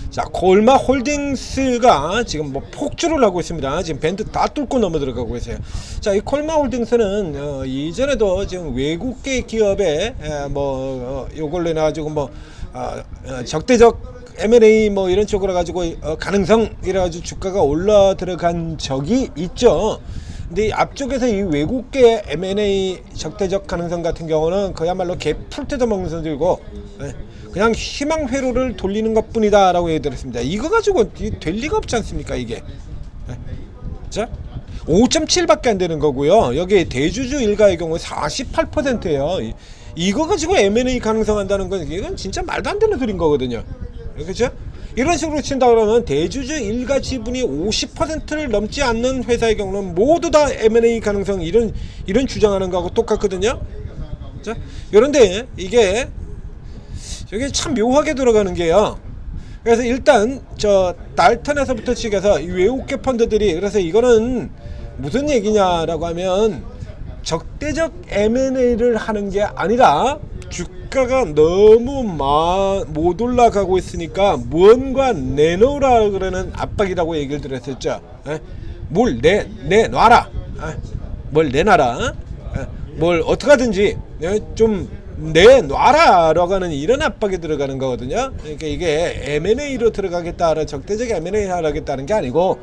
자, 콜마 홀딩스가 지금 뭐 폭주를 하고 있습니다. 지금 밴드 다 뚫고 넘어 들어가고 있어요. 자, 이 콜마 홀딩스는 이전에도 지금 외국계 기업에 요걸로 해가지고 적대적 M&A 뭐 이런 쪽으로 가지고 가능성 이래가지고 주가가 올라 들어간 적이 있죠. 근데 이 앞쪽에서 이 외국계 M&A 적대적 가능성 같은 경우는 그야말로 개풀 뜯어먹는 선들고 그냥 희망 회로를 돌리는 것 뿐이다 라고 얘기드렸습니다. 이거 가지고 될 리가 없지 않습니까 이게. 자, 5.7밖에 안 되는 거고요. 여기 대주주 일가의 경우 48%예요. 이거 가지고 M&A 가능성 한다는 건 이건 진짜 말도 안 되는 소리인 거거든요. 그렇죠? 이런 식으로 친다 그러면 대주주 일가 지분이 50%를 넘지 않는 회사의 경우는 모두 다 M&A 가능성 이런 주장하는 거하고 똑같거든요. 자, 그런데 이게 참 묘하게 들어가는 게요. 그래서 일단 저 달턴에서부터 시작해서 외국계 펀드들이 그래서 이거는 무슨 얘기냐라고 하면 적대적 M&A를 하는 게 아니라 주가가 너무 못 올라가고 있으니까 뭔가 내놓으라 그러는 압박이라고 얘기를 드렸었죠. 뭘 내놔라. 뭘 내놔라. 뭘 어떻게든지 좀 내놔라라고 하는 이런 압박이 들어가는 거거든요. 그러니까 이게 M&A로 들어가겠다, 적대적 M&A 하겠다는 게 아니고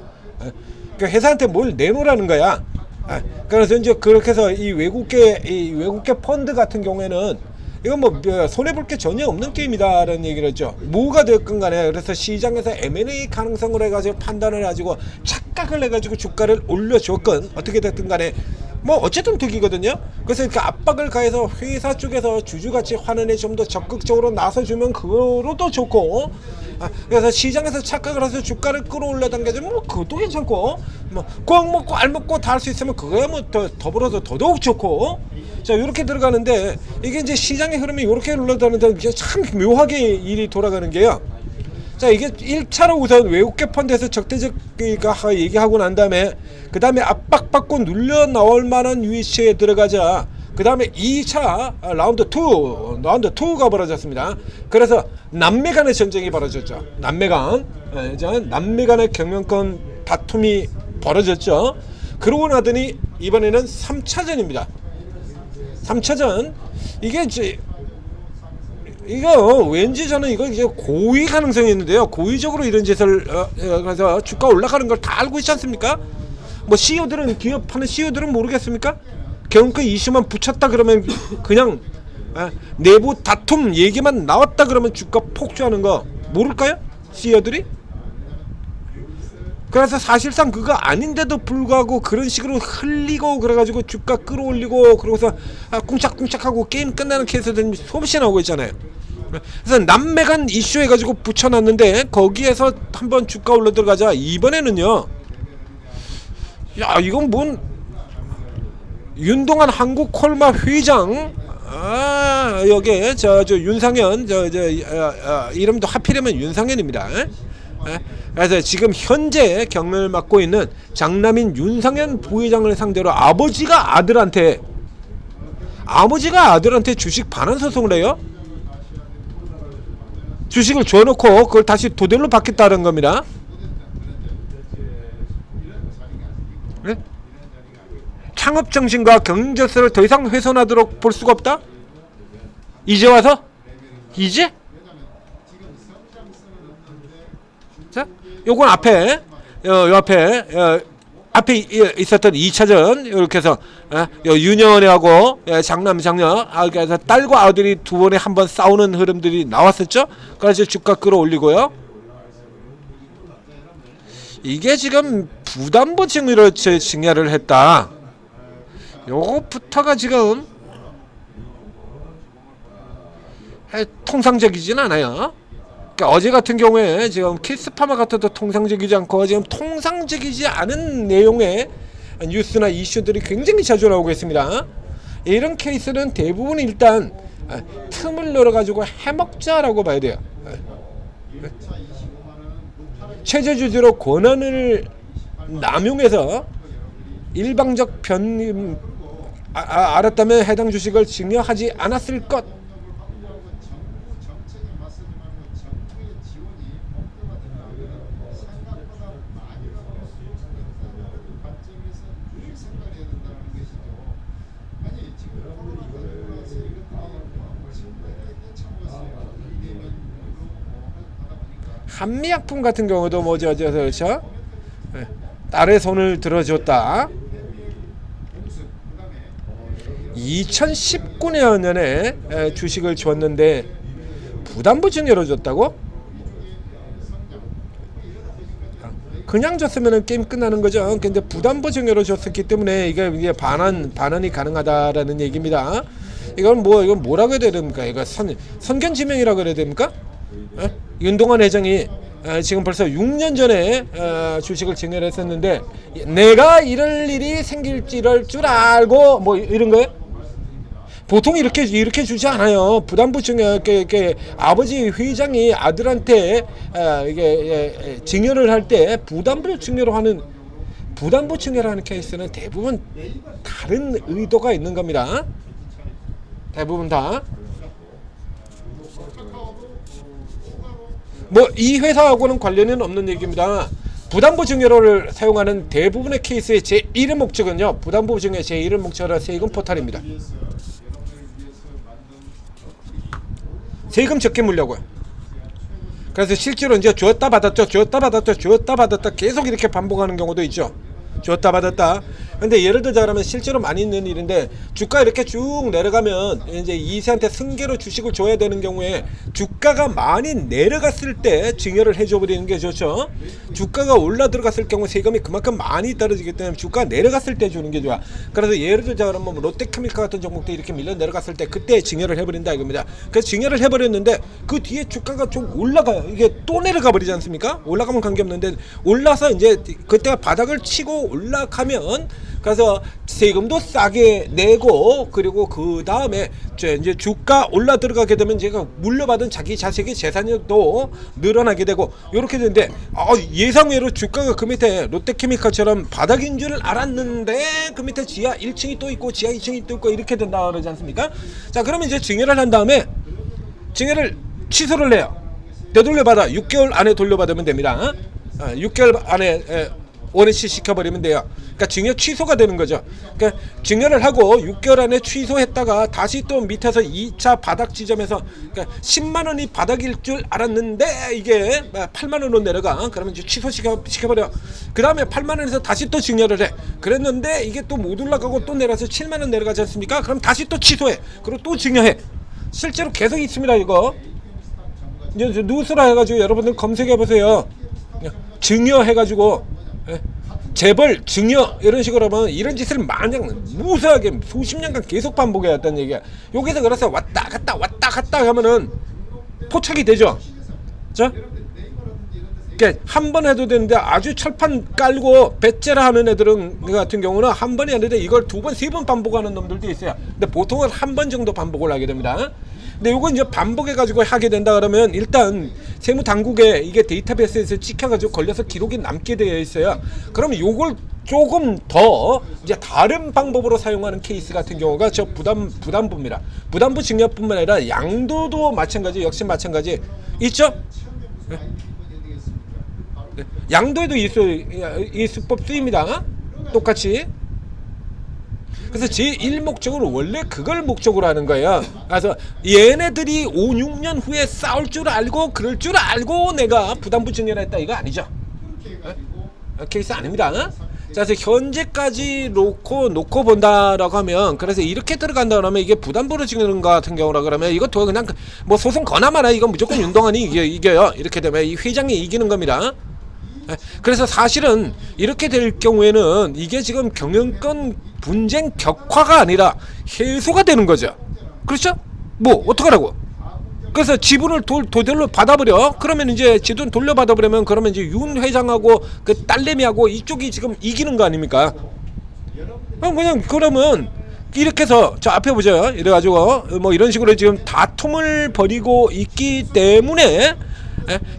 그러니까 회사한테 뭘 내놓으라는 거야. 그래서 이제 그렇게 해서 이 외국계 펀드 같은 경우에는 이건 뭐 손해볼 게 전혀 없는 게임이다라는 얘기를 했죠. 뭐가 됐건 간에 그래서 시장에서 M&A 가능성을 해가지고 판단을 해가지고 착각을 해가지고 주가를 올려줬건 어떻게 됐든 간에 뭐 어쨌든 득이거든요. 그래서 이렇게 압박을 가해서 회사 쪽에서 주주가치 환원에 좀 더 적극적으로 나서주면 그거로도 좋고, 그래서 시장에서 착각을 해서 주가를 끌어올려 당겨주면 뭐 그것도 괜찮고, 뭐 꼭 먹고 알 먹고 다 할 수 있으면 그거야 뭐 더불어서 더더욱 좋고. 자, 이렇게 들어가는데 이게 이제 시장의 흐름이 이렇게 흘러가는데 이게 참 묘하게 일이 돌아가는 게요. 자, 이게 1차로 우선 외국계 펀드에서 적대적 얘기하고 난 다음에 그 다음에 압박받고 눌려 나올 만한 위치에 들어가자. 그 다음에 2차 라운드 2가 벌어졌습니다. 그래서 남매 간의 전쟁이 벌어졌죠. 남매 간의 경영권 다툼이 벌어졌죠. 그러고 나더니 이번에는 3차전입니다. 3차전 이게 이제 이거 왠지 저는 이거 이제 고의 가능성이 있는데요. 고의적으로 이런 짓을 그래서 주가 올라가는 걸 다 알고 있지 않습니까? 뭐 CEO들은 기업하는 CEO들은 모르겠습니까? 경영권 이슈만 붙였다 그러면 그냥 내부 다툼 얘기만 나왔다 그러면 주가 폭주하는 거 모를까요? CEO들이? 그래서 사실상 그거 아닌데도 불구하고 그런 식으로 흘리고 그래가지고 주가 끌어올리고 그러고서 꿍짝꿍짝하고 게임 끝나는 케이스들이 수없이 나오고 있잖아요. 그래서 남매간 이슈 해가지고 붙여놨는데 거기에서 한번 주가 올라 들어가자. 이번에는요, 야 이건 뭔 윤동한 한국콜마 회장 여기에 저 윤상현 이름도 하필이면 윤상현입니다. 그래서 지금 현재 경영을 맡고 있는 장남인 윤상현 부회장을 상대로 아버지가 아들한테 주식 반환 소송을 해요. 주식을 줘놓고 그걸 다시 도달로 받겠다는 겁니다. 네? 창업 정신과 경영질서를 더 이상 훼손하도록 볼 수가 없다? 이제 와서? 이제? 자, 요건 앞에 앞에 있었던 2차전 이렇게 해서 윤여원하고 장남 장녀 그래서 딸과 아들이 두 번에 한 번 싸우는 흐름들이 나왔었죠. 그래서 주가 끌어올리고요. 이게 지금 부담보 징후로 증여를 했다. 요거부터가 지금 통상적이진 않아요. 그러니까 어제 같은 경우에 지금 키스파마 같아도 통상적이지 않고 지금 통상적이지 않은 내용의 뉴스나 이슈들이 굉장히 자주 나오고 있습니다. 이런 케이스는 대부분 일단 틈을 열어가지고 해먹자라고 봐야 돼요. 최저주주로 권한을 남용해서 일방적 알았다면 해당 주식을 증여하지 않았을 것. 한미약품 같은 경우도 뭐죠, 그렇죠? 네. 딸의 손을 들어줬다. 2019년에 주식을 줬는데 부담부 증여로 줬다고? 그냥 줬으면 게임 끝나는 거죠. 근데 부담부 증여로 줬었기 때문에 이게 반환이 가능하다라는 얘기입니다. 이건 뭐라고 해야 됩니까? 이거 선견지명이라고 해야 됩니까? 윤동환 회장이 지금 벌써 6년 전에 주식을 증여를 했었는데 내가 이럴 일이 생길지를 줄 알고 뭐 이런 거예요? 보통 이렇게 주지 않아요. 부담부 증여 이렇게 아버지 회장이 아들한테 이게 증여를 할 때 부담부 증여를 하는 케이스는 대부분 다른 의도가 있는 겁니다. 대부분 다. 뭐 이 회사하고는 관련은 없는 얘기입니다. 부담부 증여를 사용하는 대부분의 케이스의 제1의 목적은요. 부담부 증여 제1의 목적은 세금 포탈입니다. 세금 적게 물려고요. 그래서 실제로 이제 줬다 받았다 계속 이렇게 반복하는 경우도 있죠. 줬다 받았다. 근데 예를 들자 그러면 실제로 많이 있는 일인데 주가 이렇게 쭉 내려가면 이제 이세한테 승계로 주식을 줘야 되는 경우에 주가가 많이 내려갔을 때 증여를 해줘 버리는 게 좋죠. 주가가 올라 들어갔을 경우 세금이 그만큼 많이 떨어지기 때문에 주가가 내려갔을 때 주는 게 좋아. 그래서 예를 들자 그러면 롯데케미칼 같은 종목도 이렇게 밀려 내려갔을 때 그때 증여를 해버린다 이겁니다. 그래서 증여를 해버렸는데 그 뒤에 주가가 좀 올라가요. 이게 또 내려가 버리지 않습니까? 올라가면 관계없는데 올라서 이제 그때가 바닥을 치고 올라가면 그래서 세금도 싸게 내고 그리고 그 다음에 이제 주가 올라 들어가게 되면 제가 물려받은 자기 자식의 재산이 또 늘어나게 되고 이렇게 되는데 예상외로 주가가 그 밑에 롯데케미칼처럼 바닥인 줄 알았는데 그 밑에 지하 1층이 또 있고 지하 2층이 또 있고 이렇게 된다 그러지 않습니까? 자 그러면 이제 증여를 한 다음에 증여를 취소를 해요. 되돌려받아 6개월 안에 돌려받으면 됩니다. 6개월 안에 원위치 시켜버리면 돼요. 그러니까 증여 취소가 되는 거죠. 그러니까 증여를 하고 6개월 안에 취소했다가 다시 또 밑에서 2차 바닥 지점에서 그러니까 10만 원이 바닥일 줄 알았는데 이게 8만 원으로 내려가. 그러면 이제 취소시켜버려. 그 다음에 8만 원에서 다시 또 증여를 해. 그랬는데 이게 또 못 올라가고 또 내려서 7만 원 내려가지 않습니까? 그럼 다시 또 취소해. 그리고 또 증여해. 실제로 계속 있습니다. 이거 이제 누스라 해가지고 여러분들 검색해보세요. 증여해가지고 재벌 증여 이런 식으로 하면 이런 짓을 마냥 무수하게 수십 년간 계속 반복해왔다는 얘기야. 여기서 그래서 왔다 갔다 하면은 포착이 되죠. 자, 그러니까 한 번 해도 되는데 아주 철판 깔고 배째라 하는 애들은 같은 경우는 한 번이 아니라 이걸 두 번, 세 번 반복하는 놈들도 있어요. 근데 보통은 한 번 정도 반복을 하게 됩니다. 근데 요거 이제 반복해가지고 하게 된다 그러면 일단 세무당국에 이게 데이터베이스에서 찍혀가지고 걸려서 기록이 남게 되어 있어요. 그러면 요걸 조금 더 이제 다른 방법으로 사용하는 케이스 같은 경우가 저 부담부입니다. 부담부 증여뿐만 아니라 양도도 마찬가지, 역시 마찬가지 있죠? 네. 네. 양도에도 이 수법 쓰입니다. 똑같이. 그래서 제1 목적은 원래 그걸 목적으로 하는 거예요. 그래서 얘네들이 5, 6년 후에 싸울 줄 알고 그럴 줄 알고 내가 부담부 증여했다 이거 아니죠. 케이스 아닙니다. 자, 그래서 현재까지 놓고 본다라고 하면 그래서 이렇게 들어간다 그러면 이게 부담부를 증여하는 것 같은 경우라 그러면 이것도 그냥 뭐 소송 거나마나 이건 무조건 윤동환이 이겨요. 이렇게 되면 이 회장이 이기는 겁니다. 그래서 사실은 이렇게 될 경우에는 이게 지금 경영권 분쟁 격화가 아니라 해소가 되는 거죠. 그렇죠? 뭐 어떡하라고? 그래서 지분을 도대로 받아버려. 그러면 이제 지분 돌려받아버리면 그러면 이제 윤 회장하고 그 딸내미하고 이쪽이 지금 이기는 거 아닙니까? 그냥 그러면 이렇게 해서 저 앞에 보죠. 이래가지고 뭐 이런 식으로 지금 다툼을 벌이고 있기 때문에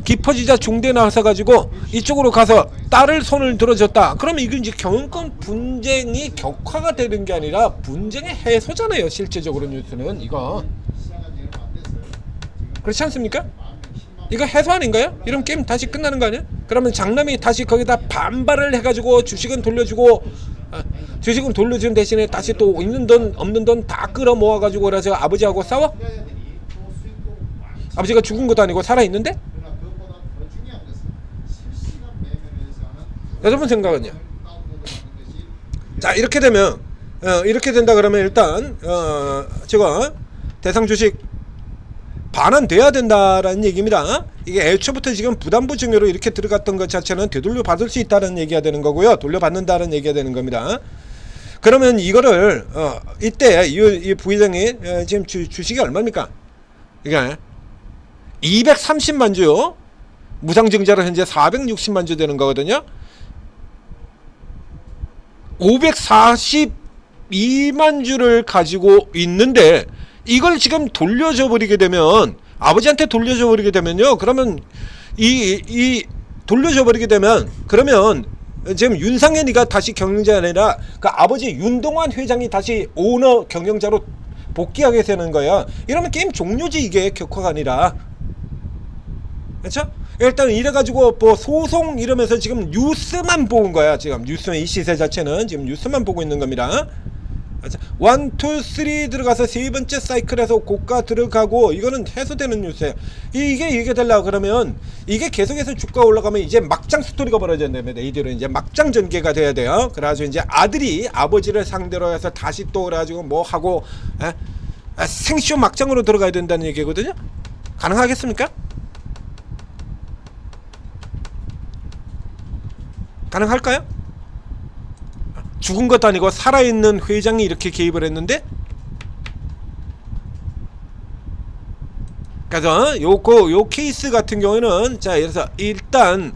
깊어지자 중대 나서 가지고 이쪽으로 가서 딸을 손을 들어줬다. 그러면 이게 이제 경영권 분쟁이 격화가 되는 게 아니라 분쟁의 해소잖아요. 실제적으로 뉴스는 이거 그렇지 않습니까? 이거 해소 아닌가요? 이런 게임 다시 끝나는 거 아니야? 그러면 장남이 다시 거기다 반발을 해가지고 주식은 돌려주고, 주식은 돌려주는 대신에 다시 또 있는 돈 없는 돈 다 끌어 모아가지고 그래서 아버지하고 싸워? 아버지가 죽은 것도 아니고 살아있는데? 여러분 생각은요? 자, 이렇게 되면 이렇게 된다 그러면 일단 제가 대상 주식 반환돼야 된다라는 얘기입니다. 이게 애초부터 지금 부담부 증여로 이렇게 들어갔던 것 자체는 되돌려 받을 수 있다는 얘기가 되는 거고요. 돌려받는다는 얘기가 되는 겁니다. 그러면 이거를 이때 이 부회장이 지금 주식이 얼마입니까? 이게 230만 주요. 무상증자로 현재 460만 주 되는 거거든요. 542만 주를 가지고 있는데 이걸 지금 돌려줘 버리게 되면, 아버지한테 돌려줘 버리게 되면요, 그러면 이 돌려줘 버리게 되면, 그러면 지금 윤상현이가 다시 경영자가 아니라 그 아버지 윤동환 회장이 다시 오너 경영자로 복귀하게 되는 거야. 이러면 게임 종료지, 이게 격화가 아니라. 그렇죠? 일단 이래가지고 뭐 소송 이러면서 지금 뉴스만 보는 거야. 지금 뉴스만, 이 시세 자체는 지금 뉴스만 보고 있는 겁니다. 1, 2, 3 들어가서 세 번째 사이클에서 고가 들어가고, 이거는 해소되는 뉴스예요. 이게 되려고 그러면, 이게 계속해서 주가 올라가면 이제 막장 스토리가 벌어져야 됩니다. 이대로 이제 막장 전개가 돼야 돼요. 그래가지고 이제 아들이 아버지를 상대로 해서 다시 또 그래가지고 뭐 하고, 생쇼 막장으로 들어가야 된다는 얘기거든요. 가능하겠습니까? 가능할까요? 죽은 것도 아니고 살아있는 회장이 이렇게 개입을 했는데, 그래서 요 케이스 같은 경우에는, 자, 그래서 일단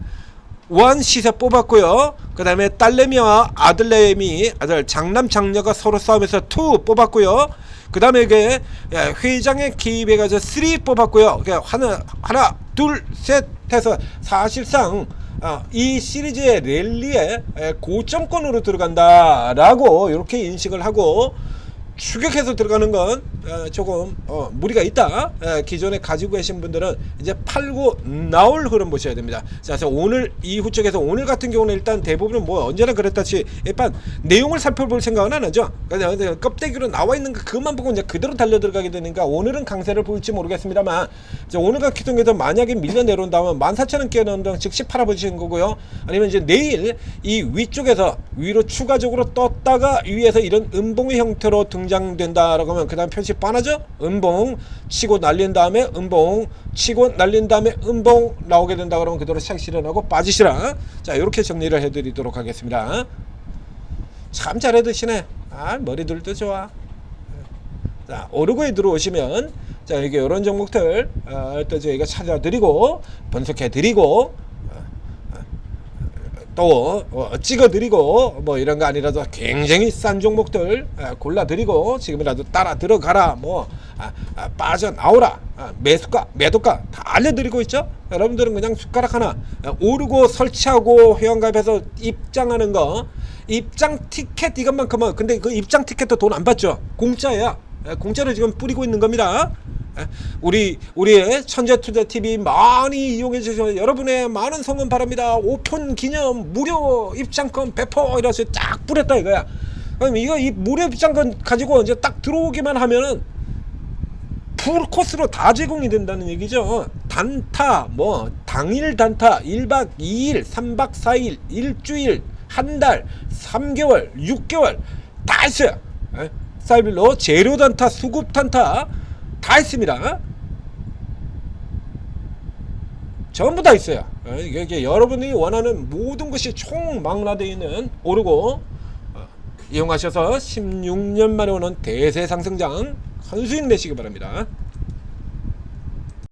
원 시세 뽑았고요. 그 다음에 딸내미와 아들 장남 장녀가 서로 싸우면서 2 뽑았고요. 그 다음에 이게 회장의 개입해가지고 3 뽑았고요. 하나 둘 셋 해서 사실상 이 시리즈의 랠리에 고점권으로 들어간다라고 이렇게 인식을 하고, 추격해서 들어가는 건 조금 무리가 있다. 기존에 가지고 계신 분들은 이제 팔고 나올 흐름 보셔야 됩니다. 자, 그래서 오늘 이후 쪽에서, 오늘 같은 경우는 일단 대부분은 뭐 언제나 그랬다시 일단 내용을 살펴볼 생각은 안 하죠. 그래서 껍데기로 나와 있는 그것만 보고 이제 그대로 달려 들어가게 되니까 오늘은 강세를 보일지 모르겠습니다만, 오늘 같은 경우에도 만약에 밀려 내려온다면 14,000원 넣은 즉시 팔아보시는 거고요. 아니면 이제 내일 이 위쪽에서 위로 추가적으로 떴다가 위에서 이런 음봉의 형태로 등장된다라고 하면 그 다음 편식 뻔하죠? 음봉 치고 날린 다음에 음봉 치고 날린 다음에 음봉 나오게 된다 그러면 그대로 시작 실현하고 빠지시라. 자, 이렇게 정리를 해드리도록 하겠습니다. 참 잘해 드시네. 머리들도 좋아. 자, 오르고에 들어오시면, 자, 이게 이런 종목들 또 저희가 찾아드리고 분석해드리고 또 찍어드리고 뭐 이런 거 아니라도 굉장히 싼 종목들 골라드리고 지금이라도 따라 들어가라, 뭐 빠져나오라, 매도가 다 알려드리고 있죠. 여러분들은 그냥 숟가락 하나 오르고 설치하고 회원가입해서 입장하는 거, 입장 티켓 이것만큼은, 근데 그 입장 티켓도 돈 안 받죠. 공짜야. 공짜로 지금 뿌리고 있는 겁니다. 우리의 천재투자TV 많이 이용해 주셔서 여러분의 많은 성원 바랍니다. 오픈 기념 무료 입장권 배포 이래서 쫙 뿌렸다 이거야. 그럼 이거 이 무료 입장권 가지고 이제 딱 들어오기만 하면은 풀 코스로 다 제공이 된다는 얘기죠. 단타, 뭐 당일 단타, 1박 2일, 3박 4일, 일주일, 한 달, 3개월, 6개월 다 있어요. 쌀빌로 재료 단타, 수급 단타 다 있습니다. 전부 다 있어요. 이게 여러분이 원하는 모든 것이 총망라되어 있는, 오르고 이용하셔서 16년 만에 오는 대세 상승장 큰 수익 내시기 바랍니다.